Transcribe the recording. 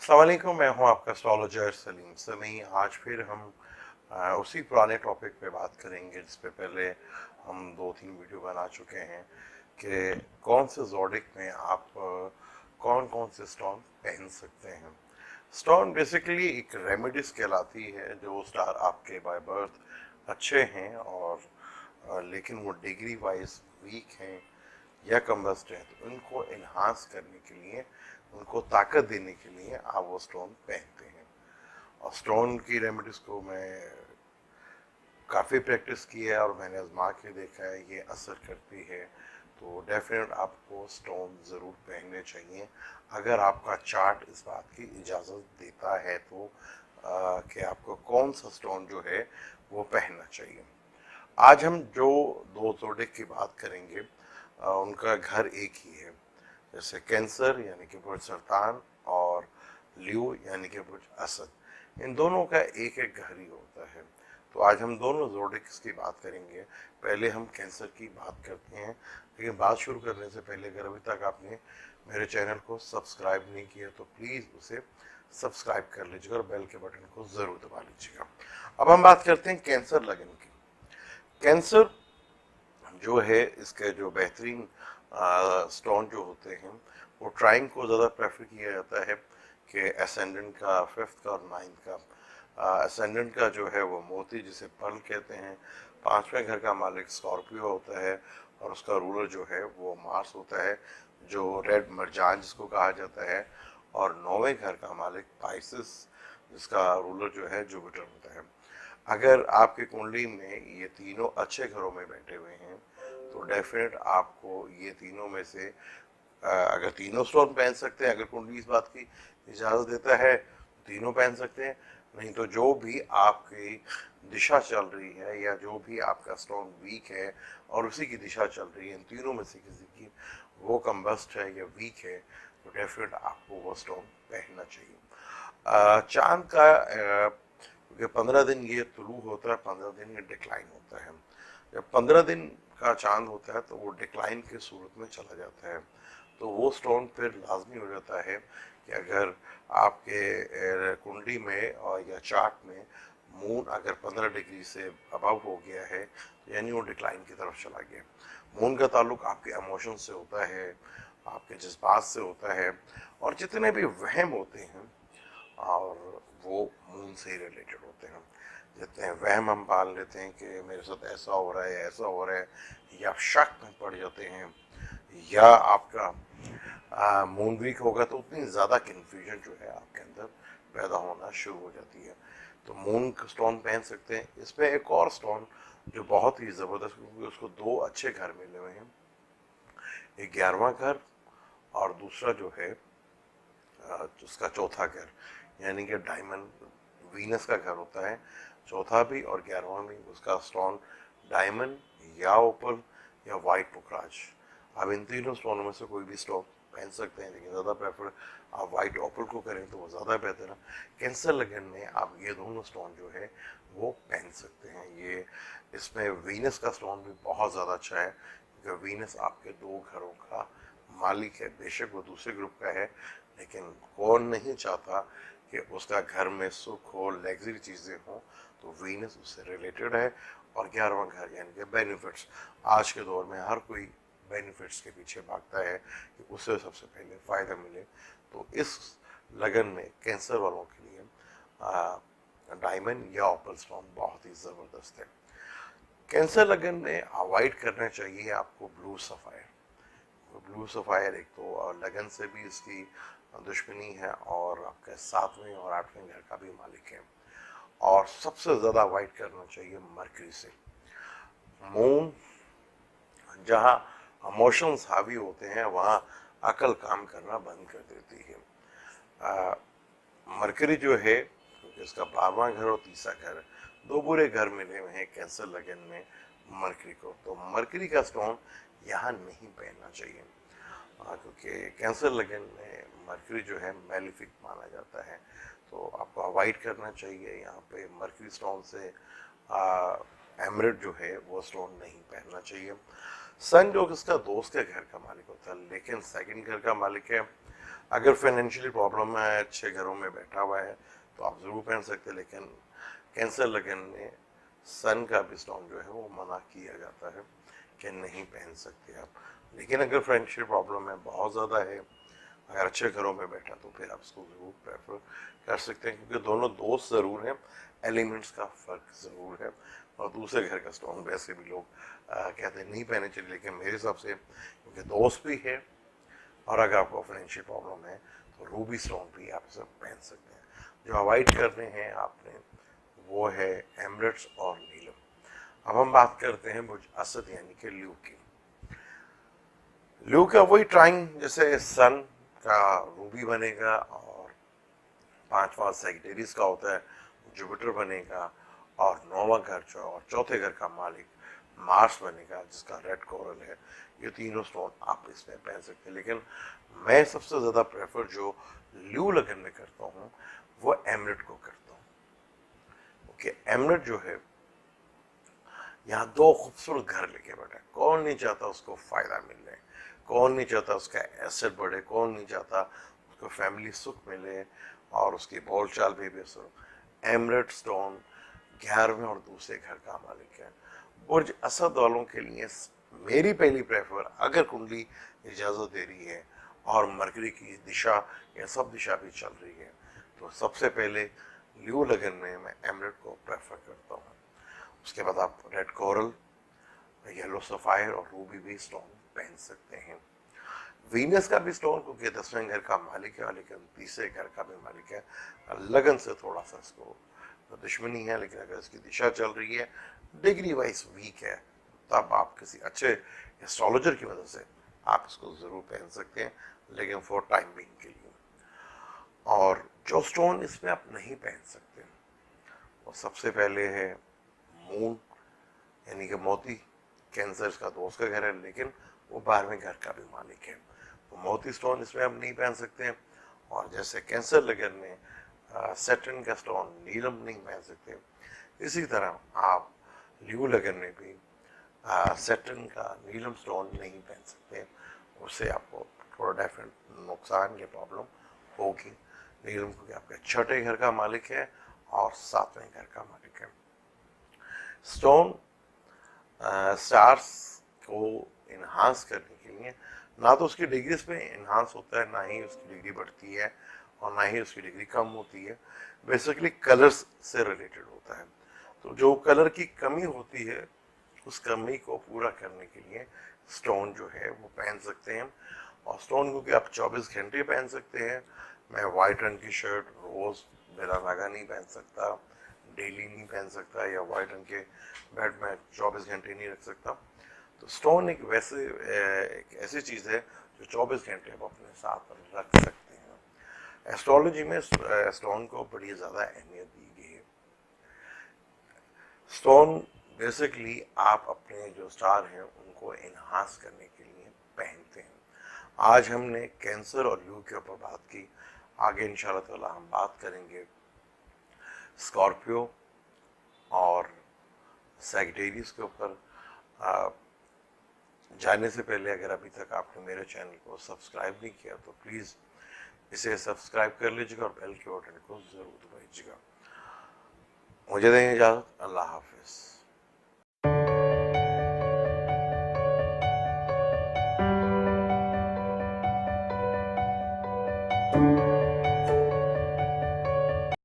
अस्सलाम वालेकुम, मैं हूं आपका एस्ट्रोलॉजर सलीम समी। आज फिर हम उसी पुराने टॉपिक पे बात करेंगे जिस पे पहले हम 2-3 वीडियो बना चुके हैं कि कौन से ज़ोडिक में आप कौन कौन से स्टोन पहन सकते हैं। स्टोन बेसिकली एक रेमेडीज कहलाती है। जो स्टार आपके बाय बर्थ अच्छे हैं और लेकिन वो डिग्री वाइज वीक हैं या कम्बस्ट है, तो उनको इन्हांस करने के लिए, उनको ताकत देने के लिए आप वो स्टोन पहनते हैं। और स्टोन की रेमेडीज को मैं काफ़ी प्रैक्टिस की है और मैंने आजमा के देखा है ये असर करती है। तो डेफिनेट आपको स्टोन ज़रूर पहनने चाहिए अगर आपका चार्ट इस बात की इजाज़त देता है तो कि आपको कौन सा स्टोन जो है वो पहनना चाहिए। आज हम जो दो जोड़े की बात करेंगे उनका घर एक ही है। जैसे कैंसर यानी कि बुर्ज सरतान और लियो यानी कि बुर्ज असद, इन दोनों का एक एक घर ही होता है। तो आज हम दोनों जोडिक्स की बात करेंगे। पहले हम कैंसर की बात करते हैं, लेकिन बात शुरू करने से पहले अगर अभी तक आपने मेरे चैनल को सब्सक्राइब नहीं किया तो प्लीज़ उसे सब्सक्राइब कर लीजिएगा और बेल के बटन को ज़रूर दबा लीजिएगा। अब हम बात करते हैं कैंसर लगन की। कैंसर जो है, इसके जो बेहतरीन स्टोन जो होते हैं वो ट्राइंग को ज़्यादा प्रेफर किया जाता है कि असेंडेंट का, फिफ्थ का और नाइन्थ का। असेंडेंट का जो है वो मोती जिसे पर्ल कहते हैं, पांचवें घर का मालिक स्कॉर्पियो होता है और उसका रूलर जो है वो मार्स होता है, जो रेड मरजान जिसको कहा जाता है। और नौवें घर का मालिक पाइसिस, जिसका रूलर जो है जुपिटर होता है। अगर आपकी कुंडली में ये तीनों अच्छे घरों में बैठे हुए हैं तो डेफिनेट आपको ये तीनों में से अगर तीनों स्टोन पहन सकते हैं, अगर कुंडली इस बात की इजाज़त देता है तो तीनों पहन सकते हैं। नहीं तो जो भी आपकी दिशा चल रही है या जो भी आपका स्टोन वीक है और उसी की दिशा चल रही है, इन तीनों में से किसी की वो कम्बस्ट है या वीक है, तो डेफिनेट आपको वो स्टोन पहनना चाहिए। चांद का क्योंकि 15 दिन ये तुलू होता है, 15 दिन ये डिक्लाइन होता है। जब 15 दिन का चांद होता है तो वो डिक्लाइन की सूरत में चला जाता है। तो वो स्टोन फिर लाजमी हो जाता है कि अगर आपके कुंडली में और या चार्ट में मून अगर 15 डिग्री से अबव हो गया है तो यानी वो डिक्लाइन की तरफ चला गया। मून का ताल्लुक आपके इमोशन से होता है, आपके जज्बात से होता है, और जितने भी वहम होते हैं और वो मून से ही रिलेटेड होते हैं। जितने वहम हम पाल लेते हैं कि मेरे साथ ऐसा हो रहा है, ऐसा हो रहा है, या शक में पड़ जाते हैं, या आपका मून वीक होगा तो उतनी ज़्यादा कन्फ्यूजन जो है आपके अंदर पैदा होना शुरू हो जाती है। तो मून स्टोन पहन सकते हैं। इसमें एक और स्टोन जो बहुत ही ज़बरदस्त, क्योंकि उसको दो अच्छे घर मिले हुए हैं, एक 11वां घर और दूसरा जो है उसका चौथा घर, यानी कि डायमंड वीनस का घर होता है। चौथा भी और 11वां भी उसका स्टोन डायमंड या ओपल या वाइट पुखराज। आप इन तीनों स्टोनों में से कोई भी स्टोन पहन सकते हैं, लेकिन ज़्यादा प्रेफर आप वाइट ओपल को करें तो वो ज़्यादा बेहतर है। कैंसर लगन में आप ये दोनों स्टोन जो है वो पहन सकते हैं। ये इसमें वीनस का स्टोन भी बहुत ज़्यादा अच्छा है, क्योंकि वीनस आपके दो घरों का मालिक है। बेशक वो दूसरे ग्रुप का है, लेकिन कौन नहीं चाहता कि उसका घर में सुख हो, लग्जरी चीज़ें हों, तो वीनस उससे रिलेटेड है। और 11वां घर यानी कि बेनिफिट्स, आज के दौर में हर कोई बेनिफिट्स के पीछे भागता है कि उसे सबसे पहले फ़ायदा मिले। तो इस लगन में कैंसर वालों के लिए डायमंड या ओपल स्टोन बहुत ही ज़बरदस्त है। कैंसर लगन में अवॉइड करना चाहिए आपको ब्लू सफ़ायर। ब्लू सफ़ायर एक तो लगन से भी इसकी दुश्मनी है और आपके 7वें और 8वें घर का भी मालिक है। और सबसे ज़्यादा अवॉइड करना चाहिए मरकरी से। मून जहाँ इमोशंस हावी होते हैं वहाँ अकल काम करना बंद कर देती है। मरकरी जो है, क्योंकि इसका 12वां घर और तीसरा घर, दो बुरे घर मिले हुए हैं कैंसर लगन में मरकरी को। तो मरकरी का स्टोन यहाँ नहीं पहनना चाहिए, क्योंकि कैंसर लगन में मरकरी जो है मेलिफिक माना जाता है। तो आपको अवॉइड करना चाहिए यहाँ पे मरकरी स्टोन से। एमरेट जो है वो स्टोन नहीं पहनना चाहिए। सन जो इसका दोस्त के घर का मालिक होता है, लेकिन सेकंड घर का मालिक है, अगर फाइनेंशियली प्रॉब्लम है, अच्छे घरों में बैठा हुआ है, तो आप ज़रूर पहन सकते हैं, लेकिन कैंसर लगन में सन का भी स्टोन जो है वो मना किया जाता है कि नहीं पहन सकते आप। लेकिन अगर फाइनेंशियल प्रॉब्लम है, बहुत ज़्यादा है, अगर अच्छे घरों में बैठा, तो फिर आप इसको ज़रूर प्रेफर कर सकते हैं, क्योंकि दोनों दोस्त ज़रूर हैं, एलिमेंट्स का फ़र्क ज़रूर है। और दूसरे घर का स्टोन वैसे भी लोग कहते हैं नहीं पहने चाहिए, लेकिन मेरे हिसाब से क्योंकि दोस्त भी है और अगर आपको फाइनेंशियल प्रॉब्लम है तो रूबी स्टोन भी आप सब पहन सकते हैं। जो अवॉइड करने हैं आपने वो है एमरेट्स और नीलम। अब हम बात करते हैं बुर्ज असद यानी कि ल्यू की। ल्यू का वही ट्राइंग जैसे सन का रूबी बनेगा, और पांचवा सेगिटेरियस का होता है जुपिटर बनेगा, और नौवां घर जो और चौथे घर का मालिक मार्स बनेगा जिसका रेड कोरल है। ये तीनों स्टोन आप इसमें पहन सकते हैं, लेकिन मैं सबसे ज़्यादा प्रेफर जो ल्यू लगन में करता हूँ वो एमरेट को करता हूँ। ओके, एमरेट जो है यहाँ दो खूबसूरत घर लेके बैठा है। कौन नहीं चाहता उसको फ़ायदा मिल जाए, कौन नहीं चाहता उसका एसेट बढ़े, कौन नहीं चाहता उसको फैमिली सुख मिले और उसकी बोलचाल भी बेहतर। एमरेट स्टोन 11वें और दूसरे घर का मालिक है। बुर्ज असद वालों के लिए मेरी पहली प्रेफर, अगर कुंडली इजाज़त दे रही है और मरकरी की दिशा या सब दिशा भी चल रही है, तो सबसे पहले ल्यू लगन में मैं एमरेट को प्रेफर करता हूँ। उसके बाद आप रेड कोरल, येलो सफायर और रूबी भी स्टोन पहन सकते हैं। वीनस का भी स्टोन, क्योंकि 10वें घर का मालिक है, लेकिन तीसरे घर का भी मालिक है, लगन से थोड़ा सा इसको दुश्मनी है, लेकिन अगर इसकी दिशा चल रही है, डिग्री वाइज वीक है, तब आप किसी अच्छे एस्ट्रोलॉजर की मदद से आप इसको ज़रूर पहन सकते हैं, लेकिन फॉर टाइम बिंग के लिए। और जो स्टोन इसमें आप नहीं पहन सकते वो सबसे पहले है मून यानी कि मोती। कैंसर का दोस्त का घर है, लेकिन वो 12वें घर का भी मालिक है, तो मोती स्टोन इसमें आप नहीं पहन सकते हैं। और जैसे कैंसर लगन में सेटर्न का स्टोन नीलम नहीं पहन सकते, इसी तरह आप ल्यू लगन में भी सेटर्न का नीलम स्टोन नहीं पहन सकते, उससे आपको थोड़ा डेफिनेट नुकसान या प्रॉब्लम होगी। नीलम क्योंकि आपके छठे घर का मालिक है और 7वें घर का मालिक है। स्टोन स्टार्स को इन्हांस करने के लिए ना तो उसकी डिग्रीज पे इन्हांस होता है, ना ही उसकी डिग्री बढ़ती है और ना ही उसकी डिग्री कम होती है, बेसिकली कलर्स से रिलेटेड होता है। तो जो कलर की कमी होती है उस कमी को पूरा करने के लिए स्टोन जो है वो पहन सकते हैं। और स्टोन क्योंकि आप 24 घंटे पहन सकते हैं, मैं वाइट रंग की शर्ट रोज़ बिना धागा नहीं पहन सकता, डेली नहीं पहन सकता, या वाइट रंग के बेड में 24 घंटे नहीं रख सकता। तो स्टोन एक एक ऐसी चीज़ है जो 24 घंटे आप अपने साथ रख सकते हैं। एस्ट्रोलॉजी में स्टोन को बड़ी ज़्यादा अहमियत दी गई है। स्टोन बेसिकली आप अपने जो स्टार हैं उनको इन्हांस करने के लिए पहनते हैं। आज हमने कैंसर और ल्यू के ऊपर बात की, आगे इंशाल्लाह ताला हम बात करेंगे स्कॉर्पियो और सैजिटेरियस के ऊपर। जाने से पहले अगर अभी तक आपने मेरे चैनल को सब्सक्राइब नहीं किया तो प्लीज़ इसे सब्सक्राइब कर लीजिएगा और बेल के बटन को ज़रूर दबाइएगा। मुझे दें इजाज़त, अल्लाह हाफ़िज़।